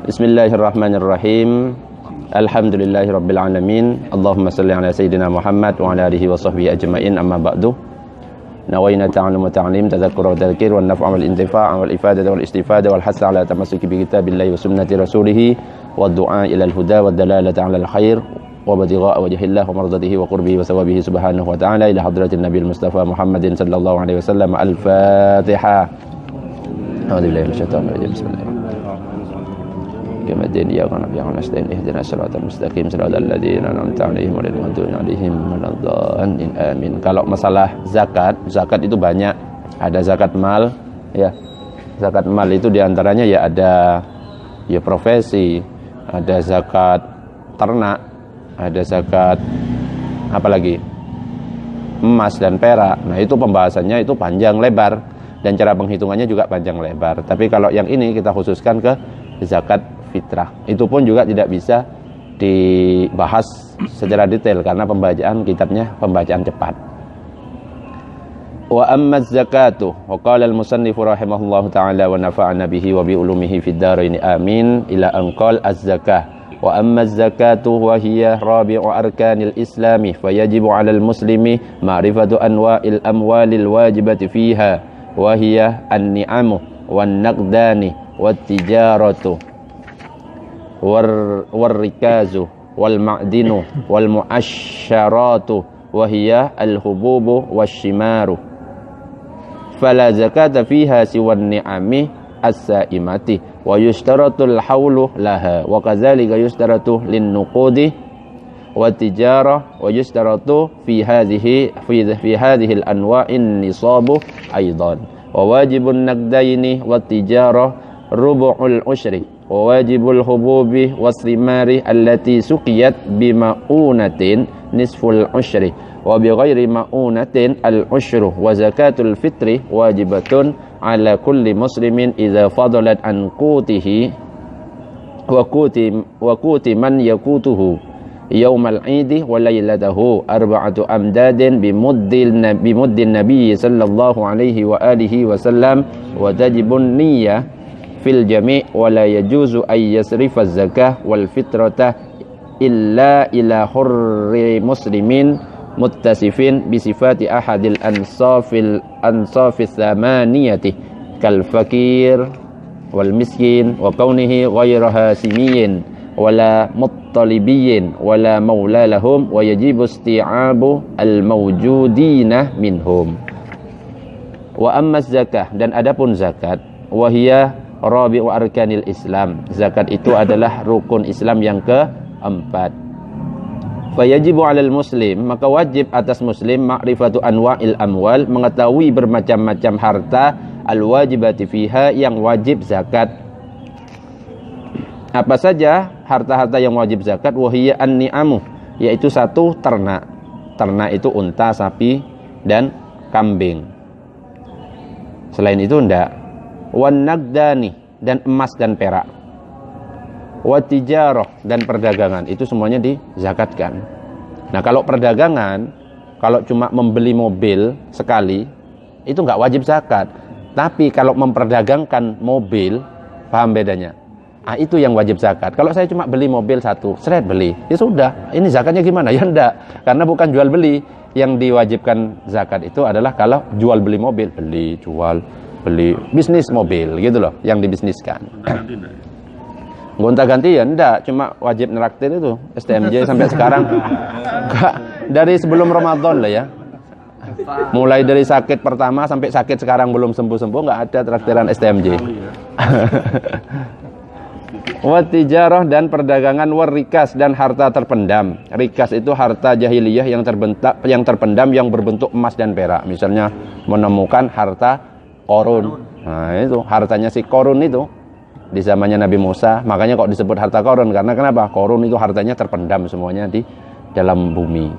Bismillahirrahmanirrahim. Alhamdulillahirabbil alamin. Allahumma shalli ala sayyidina Muhammad wa ala alihi wa sahbihi ajmain. Amma ba'du. Nawaina ta'allum wa ta'lim, tadhakkur wa tadhkir wa naf'a wal intifa' wal ifadah wal istifada wal hasa ala tamassuki bi kitabillahi wa sunnati rasulih wa du'a ila al huda wa dalalata ala al khair wa batigha'a wajhillah wa mardatihi wa qurbihi wa sawabihi subhanahu wa ta'ala ila hadratin nabiyil mustafa Muhammadin sallallahu alaihi wasallam. Al-Fatihah. A'udzubillahi minasyaitonir rajim. Bismillahirrahmanirrahim. Kemudian ya kana bi anastain ihdinas siratal mustaqim siratal ladzina an'amta 'alaihim ghairil maghdubi 'alaihim waladdallin. Amin. Kalau masalah zakat itu banyak. Ada zakat mal, ya. Zakat mal itu diantaranya ya ada ya profesi, ada zakat ternak, ada zakat apalagi emas dan perak. Nah, itu pembahasannya itu panjang lebar dan cara penghitungannya juga panjang lebar. Tapi kalau yang ini kita khususkan ke zakat fitrah. Itu pun juga tidak bisa dibahas secara detail karena pembacaan kitabnya pembacaan cepat. Wa amma zakatu wa qala al-musannif rahimahullahu taala wa nafa'ana bihi wa bi ulumihi fid dharain amin ila an qala az-zakah wa amma az-zakatu wa hiya rabi'u arkanil islami fayajibu 'alal muslimi ma'rifatu anwa'il amwalil wajibati fiha wa hiya an-ni'amu wan naqdani wat tijaratu warrikazu wal ma'dinu wal mu'asyaratu wa hiya al hububu wasyimaru fala zakata fiha siwan ni'ami as-sa'imati wa yushtaratul hawlu laha wa kadzalika yushtaratu lin nuqudi wa tijara wa yushtaratu fi hadhihi al anwa'in nisabu aidan wa wajibun naqdaini wa tijara rubu'ul usyri wa wajibul hububi wasrimari allati suqiyat bima'unatin nisful usyri wa bighairi ma'unatin al usyru wa zakatul fitri wajibatun ala kulli muslimin idza fadalat an qutihi wa quti man yaqutuhu yaumal idi wa lailatahu arba'atu amdadin bimuddin nabiy sallallahu alaihi wa alihi wasallam wa tajibun niyyah fil jami' wa la yajuzu ay yasrifa az-zakah wal fitrata illa ila hurri muslimin muttasifin bi sifati ahadil ansafis thamaniyati kal fakir wal miskin wa kaunihi ghayra hasimiyyin wala muttalibiyyin wala maula lahum wa yajibu isti'abu al mawjudina minhum. Wa amma zakah, dan adapun zakat, wahiyya rabi'u arkanil Islam, zakat itu adalah rukun Islam yang keempat. Fayajibu 'alal muslim, maka wajib atas muslim ma'rifatu anwa'il amwal, mengetahui bermacam-macam harta al-wajibati fiha, yang wajib zakat. Apa saja harta-harta yang wajib zakat? Wahiyya an-ni'amu, yaitu satu ternak. Ternak itu unta, sapi dan kambing. Selain itu enggak. Wan naqdani, dan emas dan perak. Wa tijarah, dan perdagangan, itu semuanya dizakatkan. Nah, kalau perdagangan, kalau cuma membeli mobil sekali itu enggak wajib zakat. Tapi kalau memperdagangkan mobil, paham bedanya? Ah, itu yang wajib zakat. Kalau saya cuma beli mobil satu, seret beli, ya sudah. Ini zakatnya gimana? Ya enggak, karena bukan jual beli. Yang diwajibkan zakat itu adalah kalau jual beli mobil, beli, jual, beli, bisnis mobil gitu loh yang dibisniskan. Gonta-ganti ya enggak, cuma wajib neraktir itu STMJ sampai sekarang. Enggak, dari sebelum Ramadan lah ya. Mulai dari sakit pertama sampai sakit sekarang belum sembuh-sembuh enggak ada traktiran STMJ. Wa tijarah, dan perdagangan, warikas, dan harta terpendam. Rikas itu harta jahiliyah yang terpendam yang berbentuk emas dan perak. Misalnya menemukan harta Korun. Nah, itu hartanya si Korun itu di zamannya Nabi Musa. Makanya kok disebut harta Korun, karena kenapa? Korun itu hartanya terpendam semuanya di dalam bumi.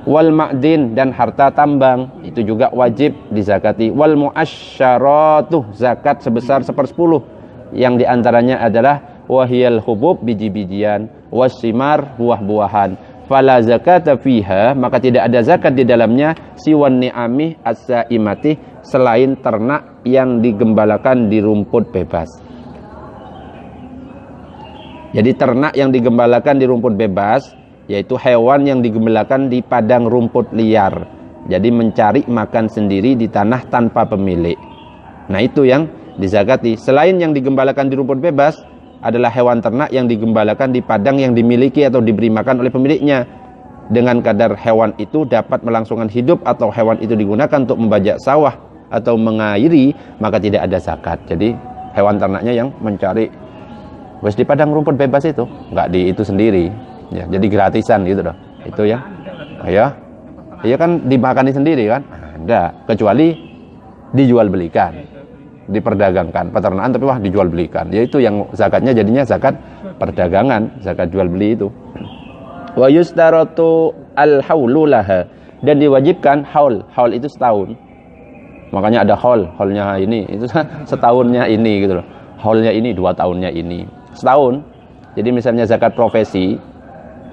Wal ma'din, dan harta tambang, itu juga wajib dizakati. Wal mu'asyaratu, zakat sebesar 1/10, yang diantaranya adalah wahiyal hubub, biji-bijian, wasimar, buah-buahan. Fala zakata fiha, maka tidak ada zakat di dalamnya, siwan ni'ami as-sa'imati, selain ternak yang digembalakan di rumput bebas. Jadi ternak yang digembalakan di rumput bebas, yaitu hewan yang digembalakan di padang rumput liar. Jadi mencari makan sendiri di tanah tanpa pemilik. Nah itu yang dizakati. Selain yang digembalakan di rumput bebas, adalah hewan ternak yang digembalakan di padang yang dimiliki atau diberi makan oleh pemiliknya. Dengan kadar hewan itu dapat melangsungkan hidup atau hewan itu digunakan untuk membajak sawah atau mengairi, maka tidak ada zakat. Jadi hewan ternaknya yang mencari wes di padang rumput bebas itu, nggak di itu sendiri, ya, jadi gratisan gitu loh. Itu ya, ya, iya kan dimakani sendiri kan, ada kecuali dijual belikan, diperdagangkan, peternakan tapi wah dijual belikan, yaitu yang zakatnya jadinya zakat perdagangan, zakat jual beli itu. Wa yustaratu al-haulu laha, dan diwajibkan haul, haul itu setahun. Makanya ada haulnya ini, itu setahunnya ini gitu loh. Haulnya ini 2 tahunnya ini. Setahun. Jadi misalnya zakat profesi,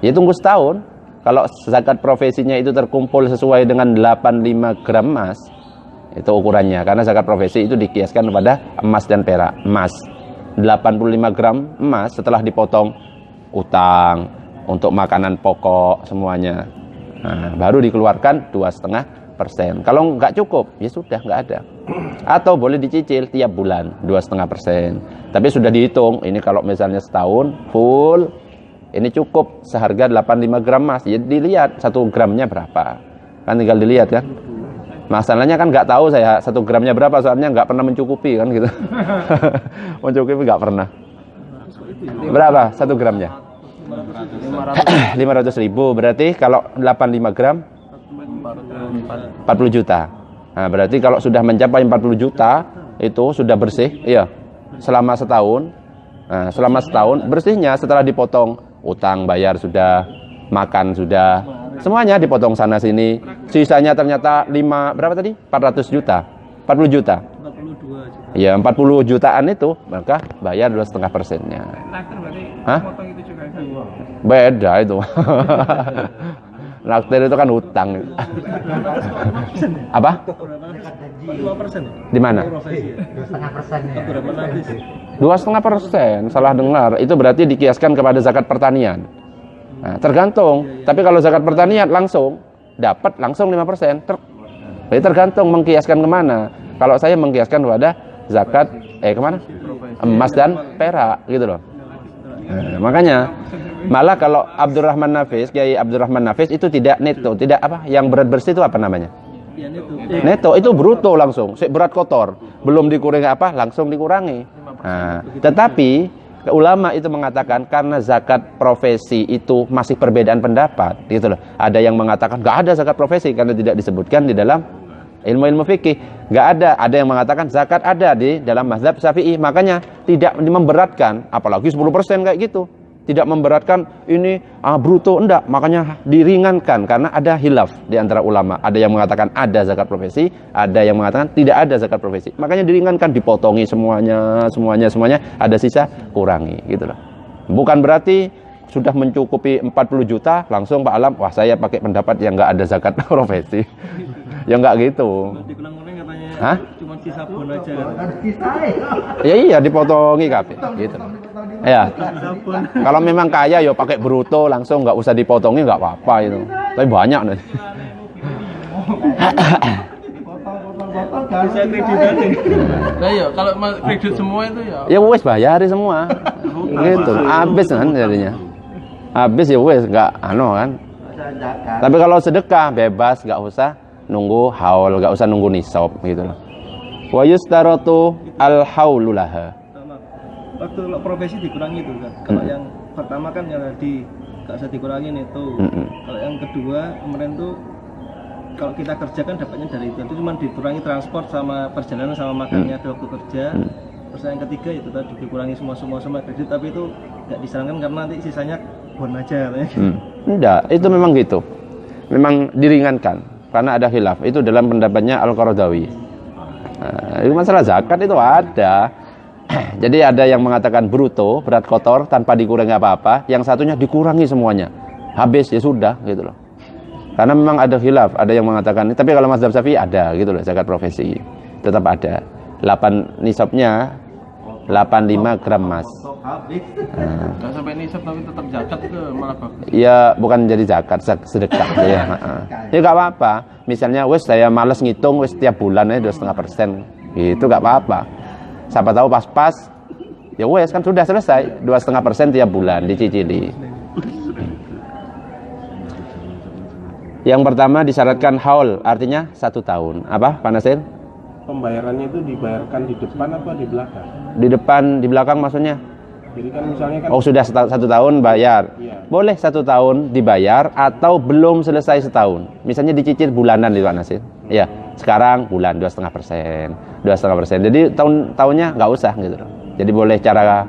ya tunggu setahun. Kalau zakat profesinya itu terkumpul sesuai dengan 85 gram emas, itu ukurannya. Karena zakat profesi itu dikiaskan kepada emas dan perak. Emas 85 gram emas setelah dipotong utang untuk makanan pokok semuanya, nah, baru dikeluarkan 2,5%. Kalau nggak cukup, ya sudah nggak ada. Atau boleh dicicil tiap bulan 2,5%. Tapi sudah dihitung, ini kalau misalnya setahun full, ini cukup seharga 85 gram emas. Ya dilihat 1 gramnya berapa, kan tinggal dilihat kan. Masalahnya kan nggak tahu saya 1 gramnya berapa, soalnya nggak pernah mencukupi kan gitu. Mencukupi nggak pernah. Berapa 1 gramnya? 500.000. Berarti kalau 85 gram 40 juta. Nah, berarti kalau sudah mencapai 40 juta itu sudah bersih, iya. Selama setahun. Nah, selama setahun bersihnya setelah dipotong utang, bayar sudah, makan sudah, semuanya dipotong sana sini. Sisanya ternyata berapa tadi? 400 juta. 40 juta. 42 juta. Iya, 40 jutaan itu, maka bayar 2,5%-nya. Hah? Beda itu. Naktir itu kan hutang. Apa? 2%. Di mana? 2,5%. Salah dengar. Itu berarti dikiaskan kepada zakat pertanian. Nah, tergantung. Tapi kalau zakat pertanian langsung dapat langsung 5%. Jadi tergantung mengkiaskan kemana. Kalau saya mengkiaskan kepada zakat kemana? Emas dan perak gitu loh. Nah, makanya malah kalau Abdurrahman Nafis, Kiai Abdurrahman Nafis itu tidak neto, tidak apa, yang berat bersih itu apa namanya? Ya, neto itu bruto langsung, berat kotor, belum dikurangi apa, langsung dikurangi. Nah, tetapi ulama itu mengatakan karena zakat profesi itu masih perbedaan pendapat, gitu loh. Ada yang mengatakan nggak ada zakat profesi karena tidak disebutkan di dalam ilmu-ilmu fikih, nggak ada. Ada yang mengatakan zakat ada di dalam mazhab Syafi'i, makanya tidak memberatkan, apalagi 10% kayak gitu. Tidak memberatkan ini bruto, enggak, makanya diringankan karena ada hilaf di antara ulama. Ada yang mengatakan ada zakat profesi, ada yang mengatakan tidak ada zakat profesi. Makanya diringankan, dipotongi semuanya, ada sisa kurangi gitu loh. Bukan berarti sudah mencukupi 40 juta langsung Pak Alam, wah saya pakai pendapat yang enggak ada zakat profesi. Ya enggak gitu. Hah? Cuma sisa bon aja. Ya iya dipotongi kabeh gitu. Ya. Kalau memang kaya ya pakai bruto langsung, enggak usah dipotongi enggak apa-apa itu. Tapi banyak nanti. Bisa kredit aja. Nah ya, kalau kredit semua itu ya. Ya wes bayari semua. Gitu. Habis kan jadinya. Habis ya wes enggak kan. Tapi kalau sedekah bebas, enggak usah nunggu haul, enggak usah nunggu nisab gitu loh. Wa yustaratu al-haulu laha. Waktu profesi dikurangi itu kan. Kalau yang pertama kan yang tadi enggak usah dikurangin itu. Kalau yang kedua kemarin tuh kalau kita kerja kan dapatnya dari itu cuma dikurangi transport sama perjalanan sama makannya waktu kerja. Terus yang ketiga itu tadi dikurangi semua kredit, tapi itu enggak disarankan karena nanti sisanya bon aja katanya. Enggak, itu memang gitu. Memang diringankan karena ada khilaf. Itu dalam pendapatnya Al-Qaradawi. Nah, itu masalah zakat itu ada. Jadi ada yang mengatakan bruto, berat kotor tanpa dikurangi apa-apa, yang satunya dikurangi semuanya. Habis ya sudah gitu loh. Karena memang ada khilaf, ada yang mengatakan, tapi kalau mazhab Syafi'i ada gitu loh, zakat profesi. Tetap ada. 8 nisabnya 85 gram emas. Nggak sampai nisab tapi tetap zakat itu malah bagus. Ya bukan jadi zakat, sedekah ya. Ya nggak apa-apa. Misalnya wes saya males ngitung wes tiap bulan aja 2,5%. Itu nggak apa-apa. Siapa tahu pas-pas ya wes kan sudah selesai 2,5% tiap bulan dicicili. Yang pertama disyaratkan haul, artinya 1 tahun. Apa, Pak Nasir? Pembayarannya itu dibayarkan di depan apa di belakang? Di depan, di belakang maksudnya? Jadi kan misalnya kan. Oh sudah 1 tahun bayar. Iya. Boleh 1 tahun dibayar atau belum selesai setahun. Misalnya dicicil bulanan di Pak Nasir. Ya, sekarang bulan 2,5%, 2,5%. Jadi tahunnya nggak usah gitu. Jadi boleh cara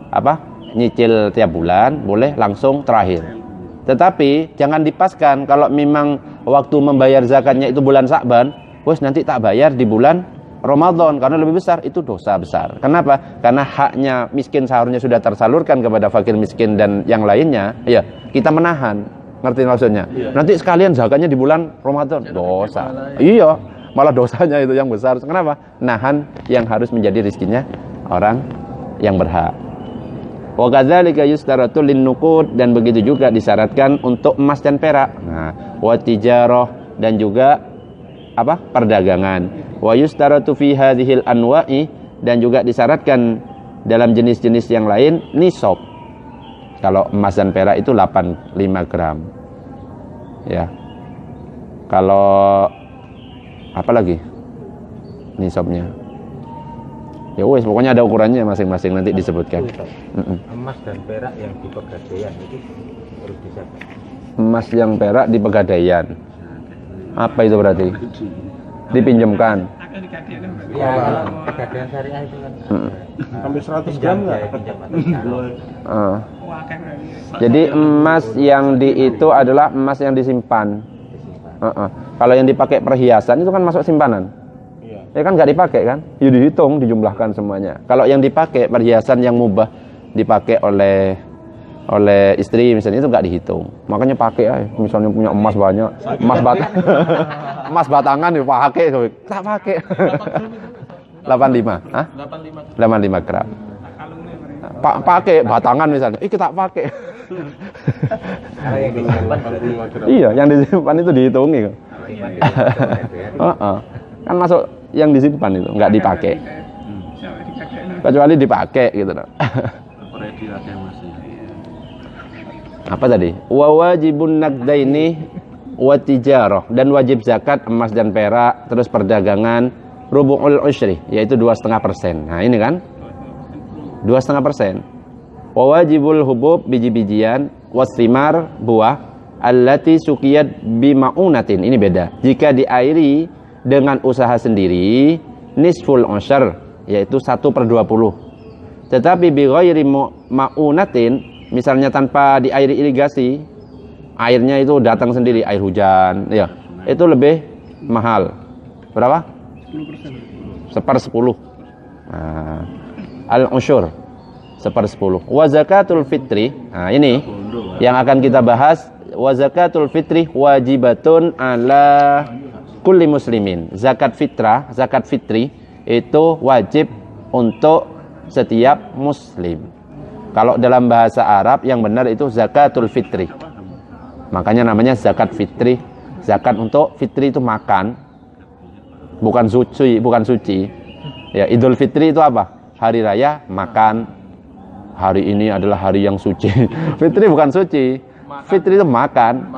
apa? Nyicil tiap bulan, boleh langsung terakhir. Tetapi jangan dipaskan kalau memang waktu membayar zakatnya itu bulan Sa'ban, wes nanti tak bayar di bulan Ramadan karena lebih besar, itu dosa besar. Kenapa? Karena haknya miskin sahurnya sudah tersalurkan kepada fakir miskin dan yang lainnya, ya kita menahan. Ngerti maksudnya? Iya. Nanti sekalian zakatnya di bulan Ramadan, dosa. Iya, malah dosanya itu yang besar. Kenapa? Nahan yang harus menjadi rezekinya orang yang berhak. Wa kadzalika yustaratu lin-nuqud, dan begitu juga disyaratkan untuk emas dan perak. Nah, wa tijarah, dan juga apa? Perdagangan. Wa yustaratu fi hadhil anwa'i, dan juga disyaratkan dalam jenis-jenis yang lain nisab. Kalau emas dan perak itu 85 gram. Ya. Kalau apa lagi? Nisabnya. Ya wes, pokoknya ada ukurannya masing-masing, nanti disebutkan. Emas dan perak yang di Pegadaian itu harus dizakat. Emas yang perak di Pegadaian. Apa itu berarti? Dipinjamkan. Ya, Pegadaian syariah itu kan. Hampir 100 gram enggak? Jadi emas yang itu adalah emas yang disimpan. Kalau yang dipakai perhiasan itu kan masuk simpanan. Ya kan nggak dipakai kan? Ya dihitung, dijumlahkan semuanya. Kalau yang dipakai perhiasan yang mubah dipakai oleh istri misalnya, itu nggak dihitung. Makanya pakai aja. Misalnya punya emas banyak, emas batangan dipakai, tak pakai. 85, hah? 85 gram. Pakai batangan misalnya, kita pakai. Yang disimpan 85 gram. Iya, yang disimpan itu dihitungi. Kan masuk yang disimpan itu, nggak dipakai. Kecuali dipakai gitu loh. Apa tadi? Wa wajibun naqdaini wa tijarah, dan wajib zakat emas dan perak, terus perdagangan, rubu'ul usyri, yaitu 2,5%. Nah, ini kan 2,5%. Wa wajibul hubub, biji-bijian, wasimar, buah, allati sukiyat bima'unatin. Ini beda. Jika diairi dengan usaha sendiri, nisful usyr, yaitu 1/20. Tetapi bi ghairi ma'unatin, misalnya tanpa diairi irigasi, airnya itu datang sendiri, air hujan, ya, itu lebih mahal. Berapa? 1/10. Nah, al-usyur 1/10. Wa zakatul fitri, nah ini yang akan kita bahas. Wa zakatul fitri wajibatun ala kulli muslimin. Zakat fitrah, zakat fitri itu wajib untuk setiap muslim. Kalau dalam bahasa Arab yang benar itu zakatul fitri. Makanya namanya zakat fitri. Zakat untuk fitri itu makan. Bukan suci. Ya, Idul Fitri itu apa? Hari raya makan. Hari ini adalah hari yang suci. Fitri bukan suci. Fitri itu makan.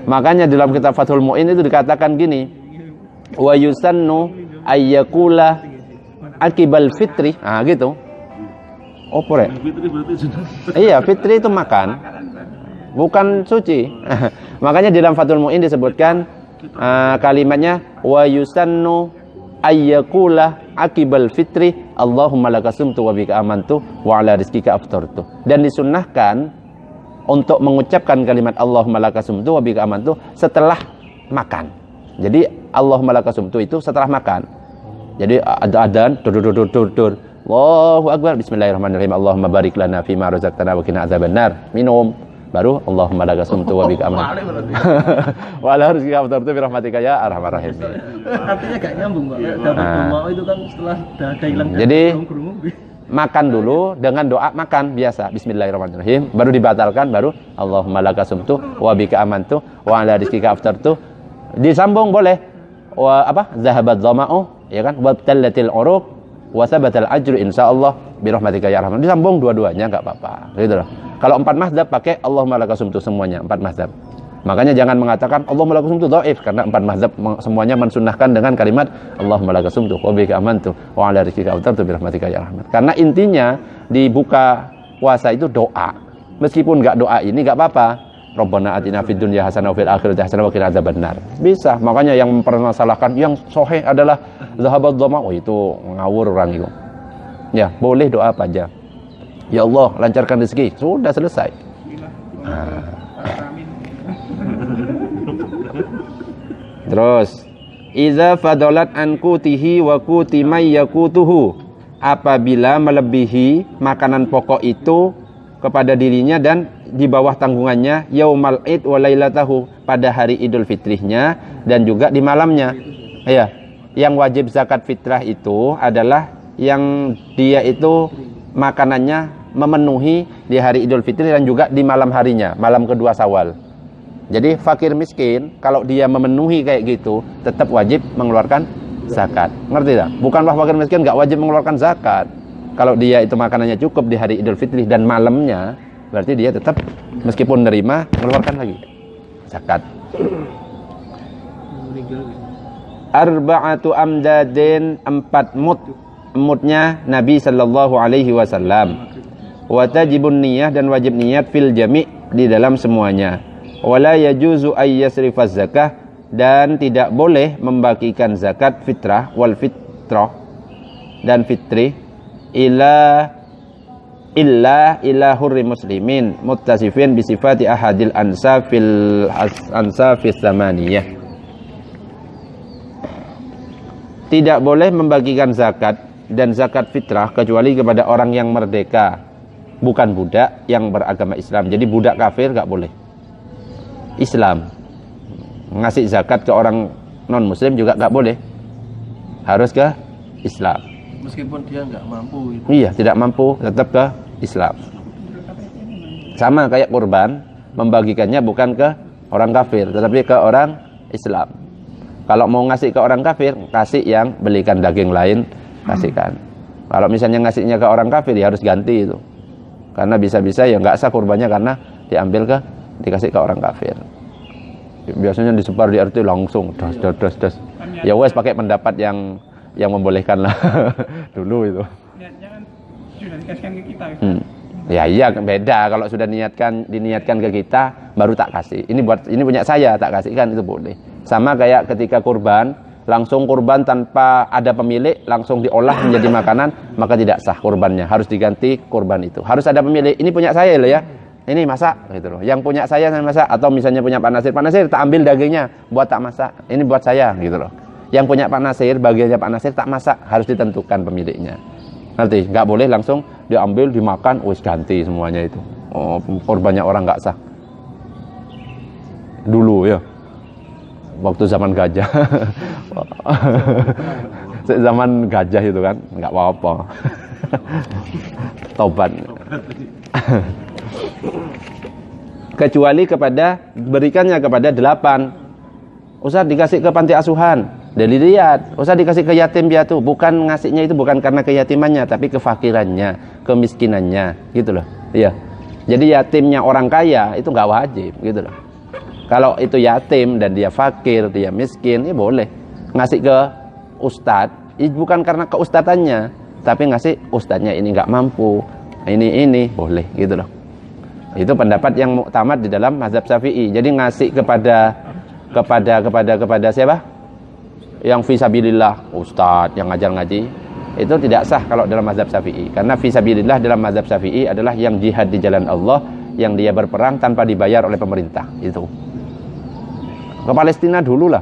Makanya dalam kitab Fathul Mu'in itu dikatakan gini, wa yusannu ayyakula akibal fitri. Gitu. Opore. Iya, fitri itu makan, bukan suci. Makanya dalam Fathul Mu'in disebutkan kalimatnya wa yusannu ayyakula akibal fitri Allahumma lakasumtu wa bika amantu wa ala rizkika aftartu. Dan disunnahkan untuk mengucapkan kalimat Allahumma lakasumtu wa bika amantu setelah makan. Jadi Allahumma lakasumtu itu setelah makan. Jadi ada adzan, dur. Allahu akbar, bismillahirrahmanirrahim. Allahumma barik lana fima razaqtana wa qina adzabannar. Minum. baru Allahumma laka sumtu wa bika amantu wa ala rizqika aftartu bi rahmatika ya arhamar rahimin. Artinya gak nyambung, Pak. Dapat doa itu kan setelah ada hilang. Jadi makan dulu dengan doa makan biasa bismillahirrahmanirrahim, baru dibatalkan, baru Allahumma laka sumtu wa bika amantu wa ala rizqika aftartu. Disambung boleh. Wa apa? Zahabat dhama'u, ya kan? Wa tallatil uruq wa sabatal ajru insyaallah bi rahmatika ya arhamar. Disambung dua-duanya enggak apa-apa. Gitu loh. Kalau 4 mazhab pakai Allahumma laka sumtu semuanya 4 mazhab. Makanya jangan mengatakan Allahumma laka sumtu dhaif, karena 4 mazhab semuanya mensunnahkan dengan kalimat Allahumma laka sumtu wa bika amantu wa ala rizqika aftartu bi rahmatika ya arhamar. Karena intinya di buka puasa itu doa. Meskipun enggak doa ini enggak apa-apa. Rabbana atina fid dunya hasanah wa fil akhirati hasanah wa qina adzabannar. Bisa. Makanya yang mempermasalahkan yang sahih adalah zahabat dhama, oh itu ngawur orang itu. Ya, boleh doa apa aja. Ya Allah, lancarkan rezeki. Sudah selesai. Terus, iza fadalat an kutihi wa kuti may yakutuhu. Apabila melebihi makanan pokok itu kepada dirinya dan di bawah tanggungannya yaumal id wa lailatahu, pada hari Idul Fitrihnya dan juga di malamnya. Ya, yang wajib zakat fitrah itu adalah yang dia itu makanannya memenuhi di hari Idul Fitri dan juga di malam harinya, malam kedua Syawal. Jadi fakir miskin kalau dia memenuhi kayak gitu tetap wajib mengeluarkan zakat. Ngerti tak? Bukanlah fakir miskin enggak wajib mengeluarkan zakat. Kalau dia itu makanannya cukup di hari Idul Fitri dan malamnya, berarti dia tetap meskipun nerima mengeluarkan lagi zakat. Arba'atu amdadin, 4 mud. Mudnya Nabi sallallahu alaihi wasallam. Wa tajibun niyah, dan wajib niat fil jami' di dalam semuanya. Wala yajuzu ay yasrifaz zakah, dan tidak boleh membagikan zakat fitrah wal fitrah dan fitri illa hurri muslimin muttasifin bi sifati ahadil ansafis zamaniyah. Tidak boleh membagikan zakat dan zakat fitrah kecuali kepada orang yang merdeka, bukan budak yang beragama Islam. Jadi budak kafir enggak boleh. Islam ngasih zakat ke orang non muslim juga enggak boleh. Harus ke Islam. Meskipun dia enggak mampu gitu. Iya, tidak mampu, tetap ke Islam. Sama kayak kurban, membagikannya bukan ke orang kafir, tetapi ke orang Islam. Kalau mau ngasih ke orang kafir, kasih yang belikan daging lain, kasihkan. Kalau misalnya ngasihnya ke orang kafir, ya harus ganti itu. Karena bisa-bisa ya nggak sah kurbannya karena dikasih ke orang kafir. Biasanya disebar di RT langsung, das. Ya wes pakai pendapat yang membolehkan lah dulu itu. Jangan sudah dikasihkan ke kita. Ya iya beda, kalau sudah diniatkan ke kita baru tak kasih. Ini punya saya, tak kasihkan, itu boleh. Sama kayak ketika kurban, langsung kurban tanpa ada pemilik, langsung diolah menjadi makanan, maka tidak sah kurbannya, harus diganti kurban itu. Harus ada pemilik, ini punya saya loh ya. Ini masak gitu loh. Yang punya saya masak, atau misalnya punya Pak Nasir tak ambil dagingnya buat tak masak. Ini buat saya gitu loh. Yang punya Pak Nasir, bagiannya Pak Nasir tak masak, harus ditentukan pemiliknya. Nanti nggak boleh langsung diambil dimakan, wis ganti semuanya itu. Oh, korbannya orang nggak sah. Dulu ya, waktu zaman gajah, zaman gajah itu kan nggak apa-apa. Tobat. Kecuali berikannya kepada 8. Usah dikasih ke panti asuhan, dilihat. Usah dikasih ke yatim piatu. Bukan ngasihnya itu bukan karena keyatimannya, tapi kefakirannya, kemiskinannya, gitu loh. Iya. Jadi yatimnya orang kaya itu nggak wajib, gitu loh. Kalau itu yatim dan dia fakir, dia miskin, ya boleh ngasih ke ustadz. Bukan karena keustadannya, tapi ngasih ustadznya ini nggak mampu, ini boleh, gitu loh. Itu pendapat yang muktamad di dalam mazhab Syafi'i. Jadi ngasih kepada siapa? Yang fisabilillah, ustadz yang ngajar ngaji, itu tidak sah kalau dalam mazhab Syafi'i. Karena fisabilillah dalam mazhab Syafi'i adalah yang jihad di jalan Allah, yang dia berperang tanpa dibayar oleh pemerintah. Itu. Ke Palestina dulu lah,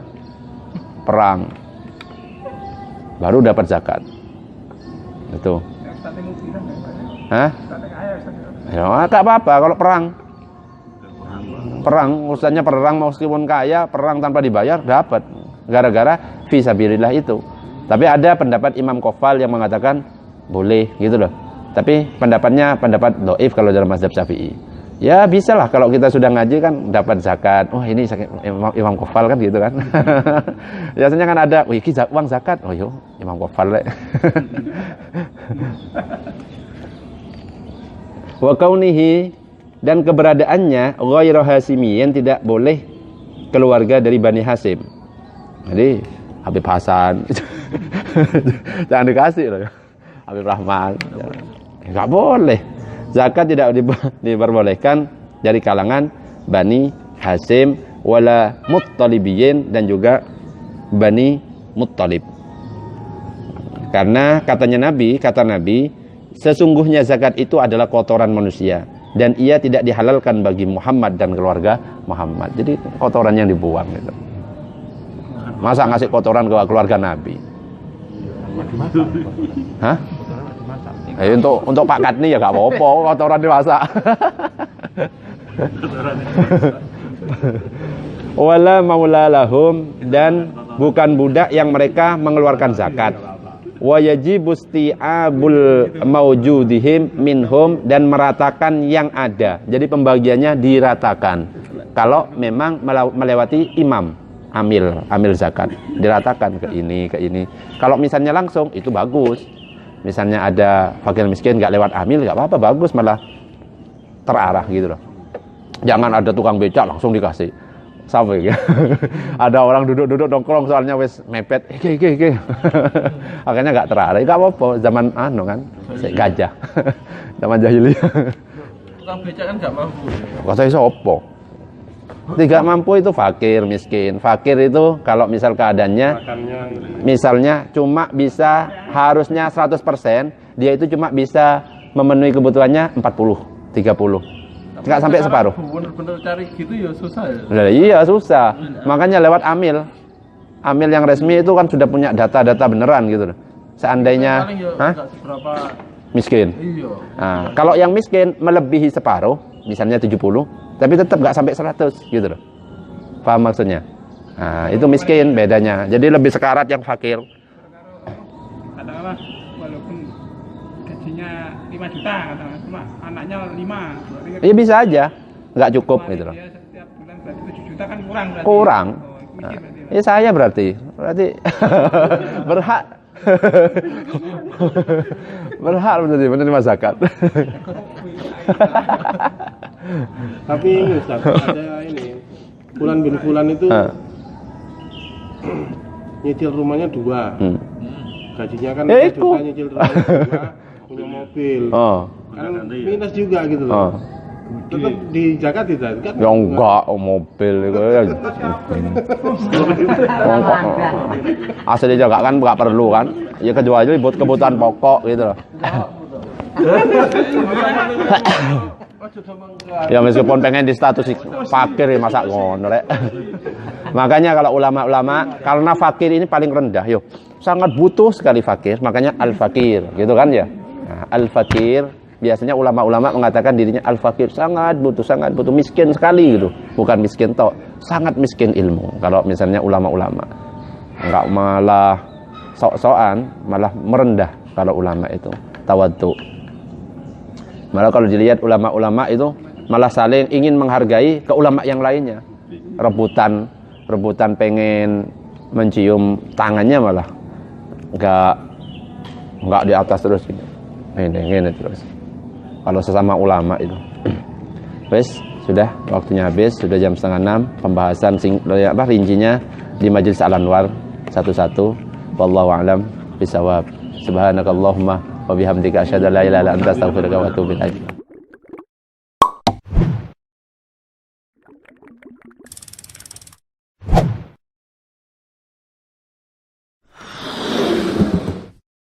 perang, baru dapat zakat. Itu. Hah? Ya, nggak apa-apa kalau perang. perang, urusannya perang meskipun kaya, perang tanpa dibayar dapat. Gara-gara fisabilillah itu. Tapi ada pendapat Imam Qofal yang mengatakan boleh gitu loh. Tapi pendapatnya pendapat dhaif kalau dalam mazhab Syafi'i. Ya bisa lah kalau kita sudah ngaji kan dapat zakat. Oh ini Imam Qofal kan gitu kan. Biasanya kan ada, wih ini uang zakat. Oh yo Imam Qofal le. Wa kaunihi, dan keberadaannya ghairu Hasimiyin, tidak boleh keluarga dari Bani Hasim. Jadi Habib Hasan jangan dikasih loh. Habib Rahman enggak boleh. Zakat tidak diperbolehkan dari kalangan Bani Hasim wala Muttalibiyin, dan juga Bani Muttalib. Karena kata Nabi, sesungguhnya zakat itu adalah kotoran manusia dan ia tidak dihalalkan bagi Muhammad dan keluarga Muhammad. Jadi kotoran yang dibuang gitu. Masa ngasih kotoran ke keluarga Nabi? Hah? Untuk Pak Katni ya gak apa-apa, kotoran dimasak. Wala maula lahum, dan bukan budak yang mereka mengeluarkan zakat. Wa yajibu isti'abul maujudihim minhum, dan meratakan yang ada. Jadi pembagiannya diratakan. Kalau memang melewati imam amil zakat, diratakan ke ini. Kalau misalnya langsung itu bagus. Misalnya ada fakir miskin nggak lewat amil, nggak apa-apa, bagus, malah terarah gitu loh. Jangan ada tukang becak langsung dikasih. Sampai ya. Ada orang duduk nongkrong soalnya wes mepet. Oke. Akhirnya nggak terarah. Nggak apa-apa, zaman kan, gajah. Zaman jahiliyah. Tukang becak kan nggak mampu. Kata iso opo? Tidak mampu itu fakir miskin. Fakir itu kalau misal keadaannya, misalnya cuma bisa, harusnya 100%, dia itu cuma bisa memenuhi kebutuhannya 40, 30. Nggak sampai separuh. Bener-bener cari gitu ya susah ya. Nah, iya susah. Makanya lewat amil yang resmi itu kan sudah punya data-data beneran gitu. Seandainya miskin. Iya. Nah, kalau yang miskin melebihi separuh, misalnya 70, tapi tetap nggak sampai 100 gitu loh. Paham maksudnya? Nah, itu miskin bedanya. Jadi lebih sekarat yang fakir. Katakanlah walaupun gajinya 5 juta, katakanlah cuma anaknya 5. Iya bisa aja, nggak cukup gitu loh. Dia setiap bulan berarti 7 juta kan kurang berarti. Kurang. Nah, ya saya berarti berhak. Berhak menerima zakat. Tapi ini Ustaz, ada ini Fulan bin Fulan itu nyicil rumahnya 2. Gajinya kan 4 juta, nyicil rumahnya 2, punya mobil. Kan minus juga gitu loh. Tetap di zakat tidak kan? Ya enggak, mobil itu ya. Asli juga kan enggak perlu kan. Ya kecuali buat kebutuhan pokok gitu loh. Ya meskipun pengen di status fakir ya masa ngono rek. Makanya kalau ulama-ulama, karena fakir ini paling rendah, yuk. Sangat butuh sekali fakir, makanya al-fakir, gitu kan ya. Nah, al-fakir biasanya ulama-ulama mengatakan dirinya al-fakir, sangat butuh miskin sekali gitu. Bukan miskin toh, sangat miskin ilmu. Kalau misalnya ulama-ulama enggak malah sok-sokan, malah merendah kalau ulama itu tawadhu. Malah kalau dilihat ulama-ulama itu malah saling ingin menghargai ke ulama yang lainnya. Rebutan pengen mencium tangannya, malah enggak di atas terus gitu. Ini terus. Kalau sesama ulama itu. Wes, sudah waktunya habis, sudah jam 5:30. Pembahasan rincinya di Majelis Al-Anwar satu-satu. Wallahu a'lam bishawab. Subhanakallahumma wa bihamdika asyhadu an la ilaha illa anta astaghfiruka wa atubu ilaik.